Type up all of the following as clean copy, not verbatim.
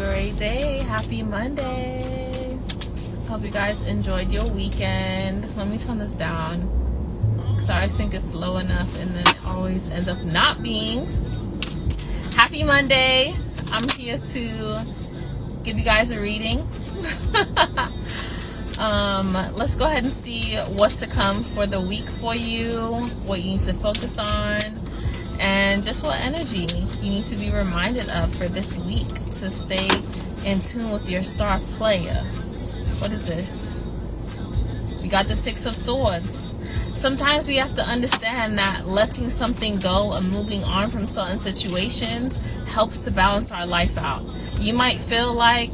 great day. Happy Monday. Hope you guys enjoyed your weekend. Let me turn this down because I always think it's low enough and then it always ends up not being. Happy Monday. I'm here to give you guys a reading. Let's go ahead and see what's to come for the week for you, what you need to focus on, and just what energy you need to be reminded of for this week to stay in tune with your star player. What is this? We got the Six of Swords. Sometimes we have to understand that letting something go and moving on from certain situations helps to balance our life out. You might feel like,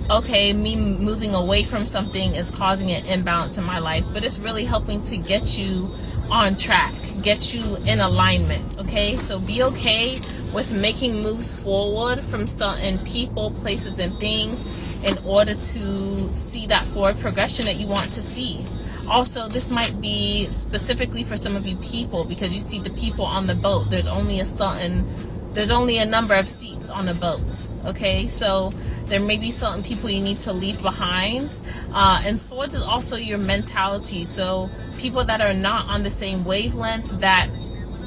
okay, me moving away from something is causing an imbalance in my life, but it's really helping to get you on track, get you in alignment, okay? So be okay with making moves forward from certain people, places, and things in order to see that forward progression that you want to see. Also, this might be specifically for some of you people, because you see the people on the boat, there's only a number of seats on the boat, okay? So there may be certain people you need to leave behind. And swords is also your mentality. So people that are not on the same wavelength, that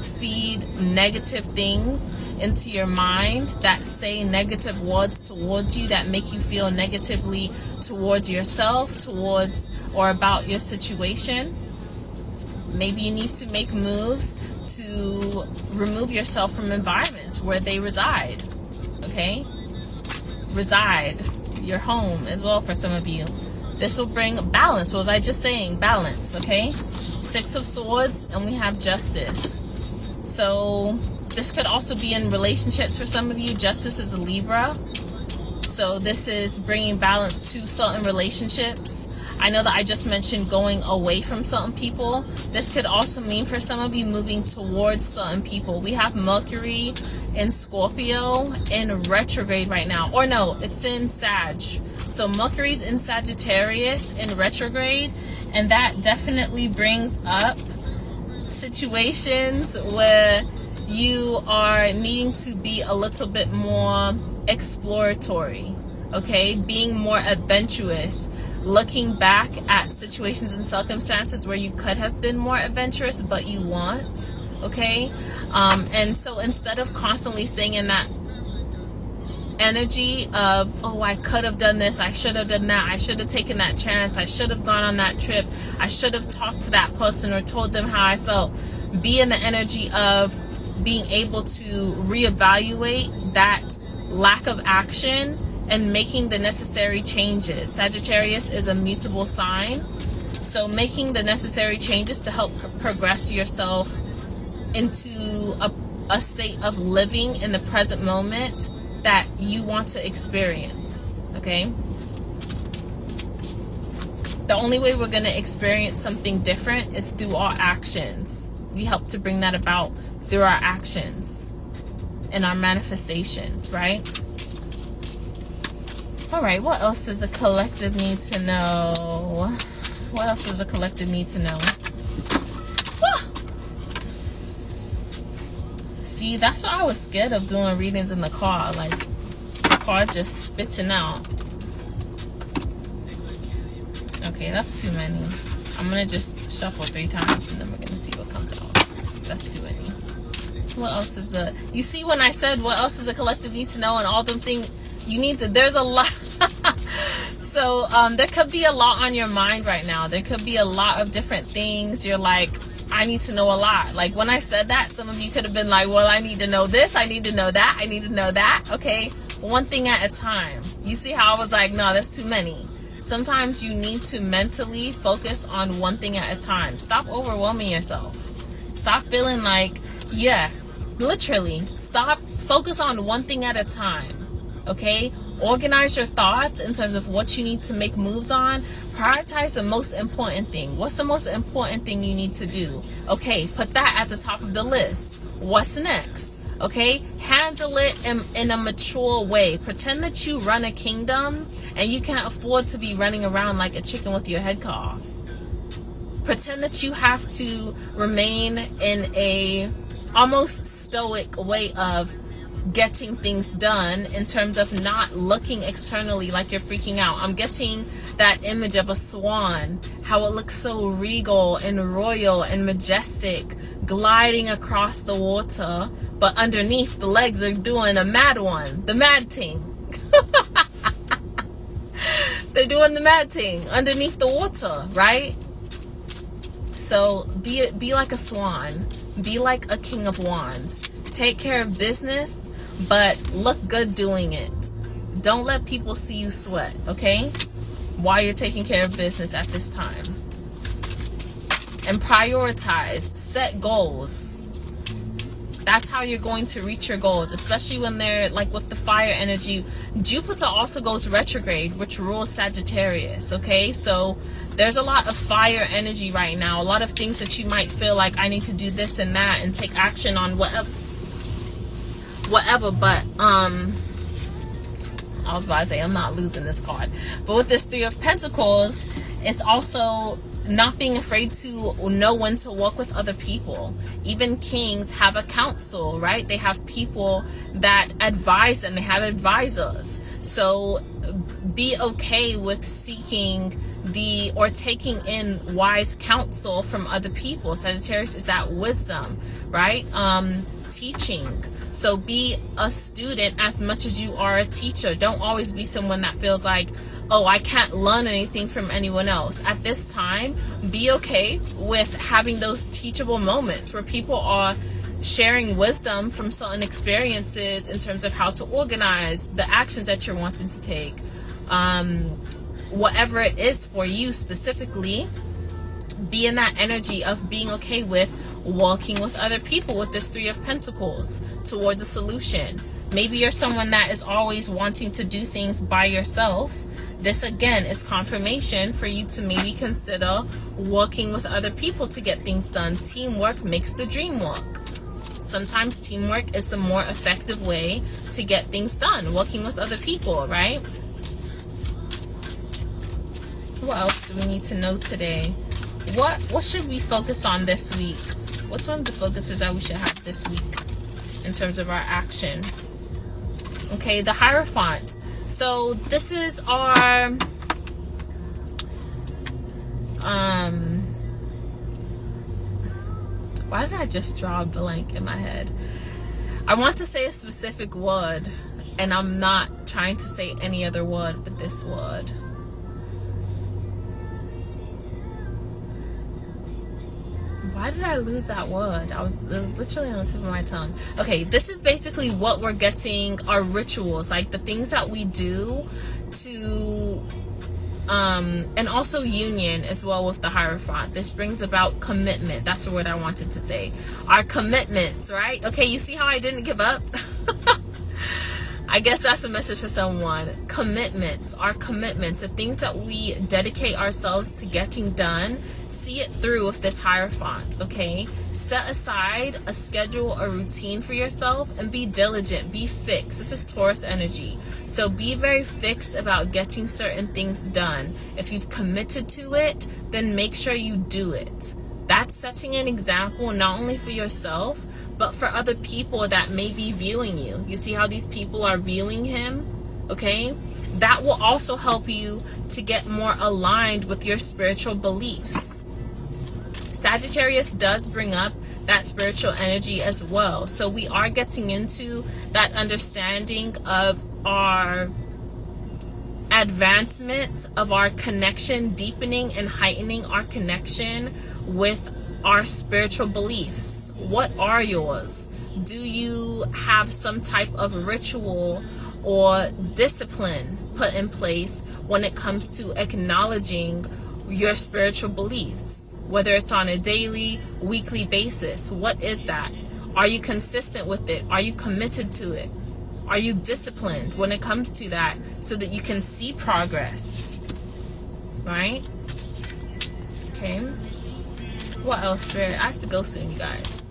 feed negative things into your mind, that say negative words towards you, that make you feel negatively towards yourself, towards or about your situation. Maybe you need to make moves to remove yourself from environments where they reside, okay? Reside, your home as well for some of you. This will bring balance. What was I just saying? Balance, okay? Six of Swords, and we have Justice. So this could also be in relationships for some of you. Justice is a Libra. So this is bringing balance to certain relationships. I know that I just mentioned going away from certain people. This could also mean for some of you moving towards certain people. We have Mercury in Scorpio in retrograde right now. Or no, it's in Sag. So Mercury's in Sagittarius in retrograde, and that definitely brings up situations where you are needing to be a little bit more exploratory, okay? Being more adventurous, looking back at situations and circumstances where you could have been more adventurous but you weren't, okay? And so instead of constantly staying in that energy of, oh, I could have done this, I should have done that, I should have taken that chance, I should have gone on that trip, I should have talked to that person or told them how I felt. Be in the energy of being able to reevaluate that lack of action and making the necessary changes. Sagittarius is a mutable sign, so making the necessary changes to help progress yourself into a state of living in the present moment that you want to experience, okay? The only way we're going to experience something different is through our actions. We help to bring that about through our actions and our manifestations, right? All right, what else does the collective need to know? What else does the collective need to know? See, that's why I was scared of doing readings in the car. Like, the car just spitting out. Okay, that's too many. I'm going to just shuffle 3 times and then we're going to see what comes out. That's too many. What else is the... You see when I said what else does the collective need to know and all them things you need to... There's a lot. So, there could be a lot on your mind right now. There could be a lot of different things. You're like, I need to know a lot. Like when I said that, some of you could have been like, well, I need to know this, I need to know that, I need to know that. Okay, one thing at a time. You see how I was like, no, that's too many. Sometimes you need to mentally focus on one thing at a time. Stop overwhelming yourself. Stop feeling like, yeah, literally, stop. Focus on one thing at a time. Okay, organize your thoughts in terms of what you need to make moves on. Prioritize the most important thing. What's the most important thing you need to do? Okay, put that at the top of the list. What's next? Okay, handle it in a mature way. Pretend that you run a kingdom and you can't afford to be running around like a chicken with your head cut off. Pretend that you have to remain in a almost stoic way of getting things done in terms of not looking externally like you're freaking out. I'm getting that image of a swan, how it looks so regal and royal and majestic, gliding across the water, but underneath the legs are doing a mad one, the mad ting. They're doing the mad ting underneath the water, right? So be like a swan, be like a king of wands. Take care of business, but look good doing it. Don't let people see you sweat, okay? While you're taking care of business at this time. And prioritize, set goals. That's how you're going to reach your goals, especially when they're like with the fire energy. Jupiter also goes retrograde, which rules Sagittarius, okay? So there's a lot of fire energy right now. A lot of things that you might feel like I need to do this and that and take action on whatever. But I was about to say I'm not losing this card. But with this Three of Pentacles, it's also not being afraid to know when to work with other people. Even kings have a council, right? They have people that advise them. They have advisors. So be okay with seeking or taking in wise counsel from other people. Sagittarius is that wisdom, right? Teaching. So be a student as much as you are a teacher. Don't always be someone that feels like, oh, I can't learn anything from anyone else. At this time, be okay with having those teachable moments where people are sharing wisdom from certain experiences in terms of how to organize the actions that you're wanting to take. Whatever it is for you specifically, be in that energy of being okay with walking with other people with this Three of Pentacles towards a solution. Maybe you're someone that is always wanting to do things by yourself. This again is confirmation for you to maybe consider working with other people to get things done. Teamwork makes the dream work. Sometimes teamwork is the more effective way to get things done, working with other people, right? What else do we need to know today? What should we focus on this week? What's one of the focuses that we should have this week in terms of our action? Okay, the Hierophant. So this is our why did I just draw a blank in my head? I want to say a specific word, and I'm not trying to say any other word but this word. Why did I lose that word? It was literally on the tip of my tongue. Okay, this is basically what we're getting, our rituals, like the things that we do to and also union as well with the Hierophant. This brings about commitment. That's the word I wanted to say. Our commitments, right? Okay, you see how I didn't give up? I guess that's a message for someone. Commitments, our commitments, the things that we dedicate ourselves to getting done, see it through with this Hierophant, okay? Set aside a schedule, a routine for yourself, and be diligent, be fixed. This is Taurus energy. So be very fixed about getting certain things done. If you've committed to it, then make sure you do it. That's setting an example not only for yourself, but for other people that may be viewing you. You see how these people are viewing him? Okay? That will also help you to get more aligned with your spiritual beliefs. Sagittarius does bring up that spiritual energy as well. So we are getting into that understanding of our advancement, of our connection, deepening and heightening our connection with our spiritual beliefs. What are yours? Do you have some type of ritual or discipline put in place when it comes to acknowledging your spiritual beliefs? Whether it's on a daily, weekly basis, what is that? Are you consistent with it? Are you committed to it? Are you disciplined when it comes to that so that you can see progress? Right? Okay. What else, Spirit? I have to go soon, you guys.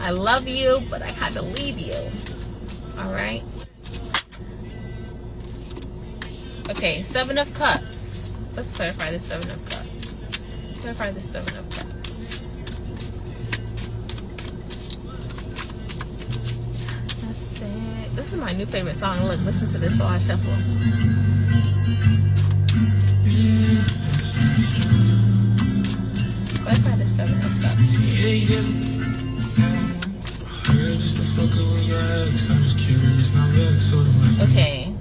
I love you, but I had to leave you. Alright? Okay, Seven of Cups. Let's clarify the Seven of Cups. Clarify the Seven of Cups. This is my new favorite song. Look, listen to this while I shuffle. Clarify the 7 of Cups. Okay,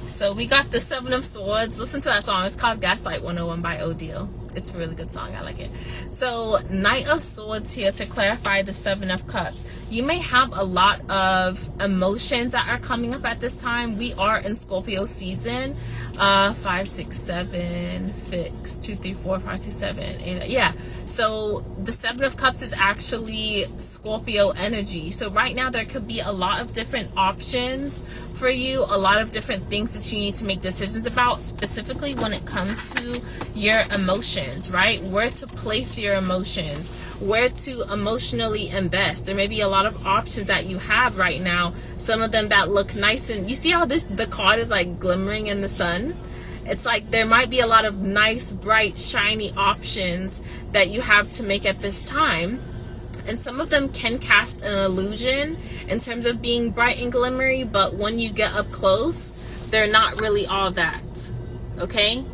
so we got the 7 of Swords. Listen to that song. It's called Gaslight 101 by Odile. It's a really good song. I like it. So Knight of Swords here to clarify the 7 of Cups. You may have a lot of emotions that are coming up at this time. We are in Scorpio season. 5, 6, 7, 6, 2, 3, 4, 5, 6, 7, 8. Yeah. So the 7 of Cups is actually Scorpio energy. So right now there could be a lot of different options for you, a lot of different things that you need to make decisions about, specifically when it comes to your emotions, right? Where to place your emotions, where to emotionally invest. There may be a lot of options that you have right now. Some of them that look nice, and you see how the card is like glimmering in the sun? It's like there might be a lot of nice, bright, shiny options that you have to make at this time. And some of them can cast an illusion in terms of being bright and glimmery, but when you get up close, they're not really all that. Okay?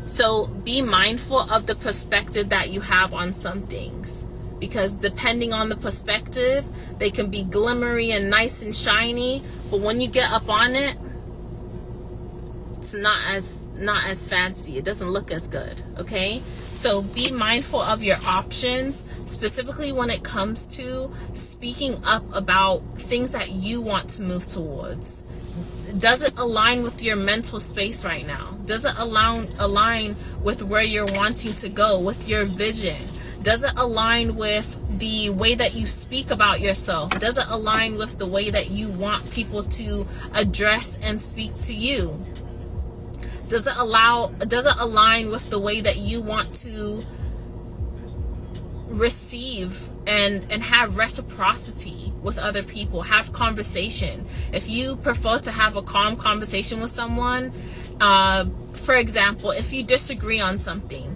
So be mindful of the perspective that you have on some things, because depending on the perspective, they can be glimmery and nice and shiny, but when you get up on it, it's not as fancy. It doesn't look as good. Okay? So be mindful of your options, specifically when it comes to speaking up about things that you want to move towards. Does it align with your mental space right now? Does it align with where you're wanting to go, with your vision? Does it align with the way that you speak about yourself? Does it align with the way that you want people to address and speak to you? Does it align with the way that you want to receive and have reciprocity with other people, have conversation? If you prefer to have a calm conversation with someone, for example, if you disagree on something,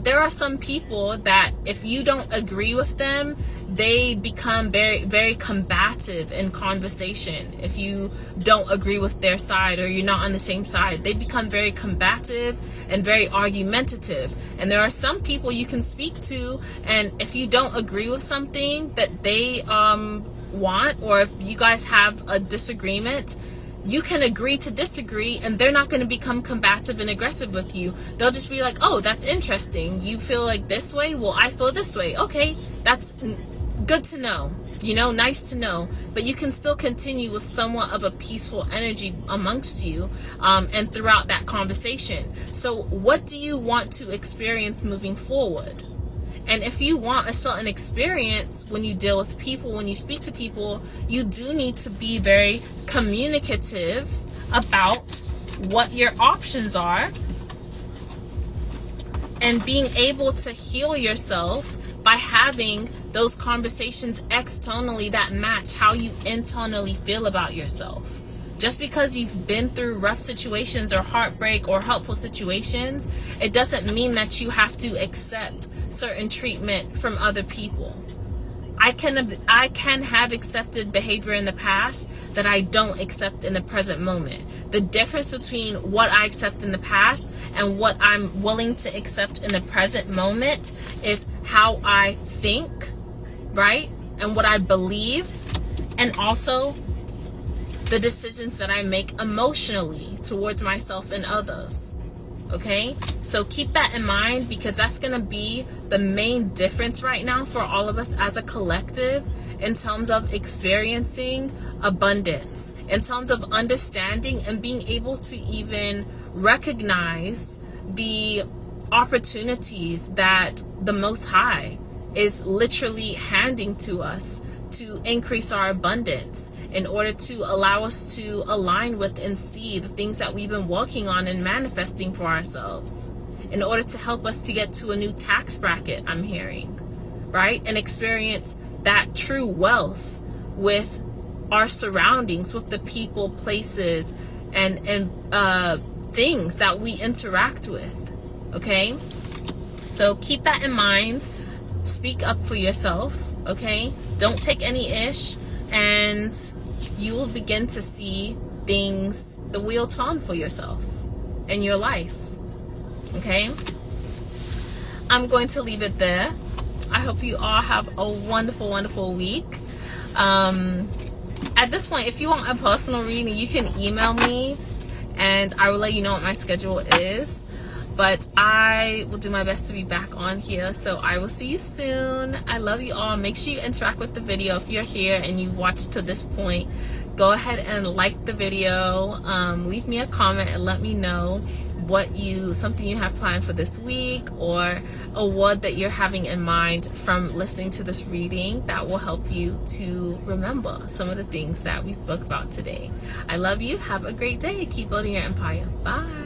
there are some people that if you don't agree with them, they become very, very combative in conversation. If you don't agree with their side or you're not on the same side, they become very combative and very argumentative. And there are some people you can speak to, and if you don't agree with something that they want, or if you guys have a disagreement, you can agree to disagree, and they're not going to become combative and aggressive with you. They'll just be like, oh, that's interesting. You feel like this way? Well, I feel this way. Okay, that's good to know. You know, nice to know. But you can still continue with somewhat of a peaceful energy amongst you and throughout that conversation. So what do you want to experience moving forward? And if you want a certain experience when you deal with people, when you speak to people, you do need to be very communicative about what your options are, and being able to heal yourself by having those conversations externally that match how you internally feel about yourself. Just because you've been through rough situations or heartbreak or hurtful situations, it doesn't mean that you have to accept certain treatment from other people. I can have accepted behavior in the past that I don't accept in the present moment. The difference between what I accept in the past and what I'm willing to accept in the present moment is how I think, right? And what I believe, and also the decisions that I make emotionally towards myself and others. Okay, so keep that in mind, because that's going to be the main difference right now for all of us as a collective in terms of experiencing abundance, in terms of understanding and being able to even recognize the opportunities that the Most High is literally handing to us to increase our abundance, in order to allow us to align with and see the things that we've been working on and manifesting for ourselves, in order to help us to get to a new tax bracket, I'm hearing, right? And experience that true wealth with our surroundings, with the people, places, and things that we interact with. Okay, so keep that in mind. Speak up for yourself. Okay, don't take any ish, and you will begin to see things, the wheel turn for yourself in your life. Okay? I'm going to leave it there. I hope you all have a wonderful, wonderful week. At this point, if you want a personal reading, you can email me and I will let you know what my schedule is. But I will do my best to be back on here. So I will see you soon. I love you all. Make sure you interact with the video. If you're here and you watched to this point, go ahead and like the video. Leave me a comment and let me know something you have planned for this week, or a word that you're having in mind from listening to this reading that will help you to remember some of the things that we spoke about today. I love you. Have a great day. Keep building your empire. Bye.